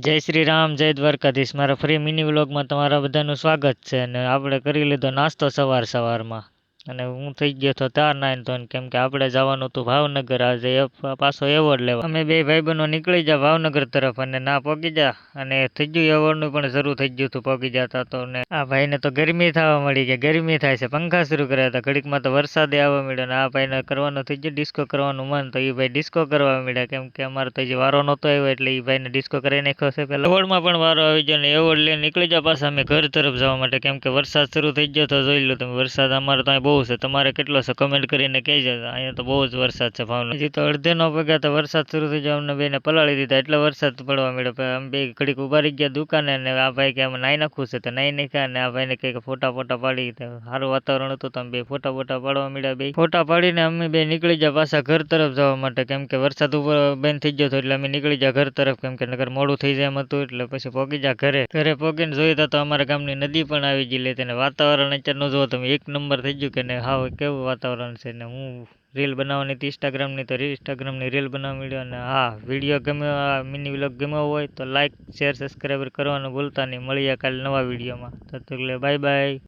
જય શ્રી રામ, જય દ્વારકાધીશ. મારા ફ્રી મિની વ્લોગમાં તમારા બધાનું સ્વાગત છે. અને આપણે કરી લીધો નાસ્તો સવારમાં. અને હું થઈ ગયો હતો તાર નાઈન તો કેમ કે આપણે જવાનું હતું ભાવનગર આજે પાછો એવોર્ડ લેવા. અમે બે ભાઈબંધો નીકળી જા ભાવનગર તરફ અને ના પહોંચી જા અને થઈ ગયું એવોર્ડનું પણ શરૂ થઈ ગયું હતું પહોંચી જતા તો. ને આ ભાઈને તો ગરમી થવા મળી કે ગરમી થાય છે, પંખા શરૂ કર્યા હતા. ઘડીકમાં તો વરસાદે આવવા મળ્યો ને આ ભાઈને કરવાનું થઈ ગયું ડિસ્કો કરવાનું મન, તો એ ભાઈ ડિસ્કો કરવા મળ્યા કેમ કે અમારે તો હજી વારો નહોતો આવ્યો એટલે એ ભાઈને ડિસ્કો કરી નાખ્યો છે પહેલા. એવોર્ડમાં પણ વારો આવી ગયો ને એવોર્ડ લઈને નીકળી જા પાછા અમે ઘર તરફ જવા માટે કેમ કે વરસાદ શરૂ થઈ ગયો તો જોઈ લો તમે. વરસાદ અમારે તો અહીં બહુ છે, તમારે કેટલો છે કમેન્ટ કરીને કહેજો. અહીંયા તો બહુ જ વરસાદ છે ભાવનગર. હજી તો અડધે નો પગ્યા તો વરસાદ શરૂ થઈ જાય અમને બેને પલાળી દીધા એટલે વરસાદ પડવા મળ્યો. અમે બે ઘડીક ઉભા રહી ગયા દુકાને અને આ ભાઈ કે અમે નાઈ નાખવું છે તો નાઈ નાખ્યા અને આ ભાઈને કહે કે ફોટા પાડી. સારું વાતાવરણ હતું તો અમે બે ફોટા પાડવા મળ્યા. બે ફોટા પાડીને અમે બે નીકળી જા પાછા ઘર તરફ જવા માટે કેમ કે વરસાદ ઉપર બંધ થઈ ગયો હતો એટલે અમે નીકળી જા ઘર તરફ કેમ કે નગર મોડું થઈ જાય એમ હતું એટલે પછી પહોંચી જા ઘરે પહોંચીને જોયું તો અમારા ગામની નદી પણ આવી ગઈ લેતી. અને વાતાવરણ અત્યારનું જુઓ તમે, એક નંબર થઈ ગયું કે ને હાવ કેવું વાતાવરણ છે. ને હું રીલ બનાવવાની હતી ઇન્સ્ટાગ્રામની, તો ઇન્સ્ટાગ્રામની રીલ બનાવવા મળ્યો. અને હા, વિડીયો ગમ્યો, આ મિની વ્લોગ ગમ્યો હોય તો લાઇક શેર સબસ્ક્રાઈબર કરવાનું ભૂલતા નહીં. મળીએ કાલે નવા વિડીયોમાં. તો બાય બાય.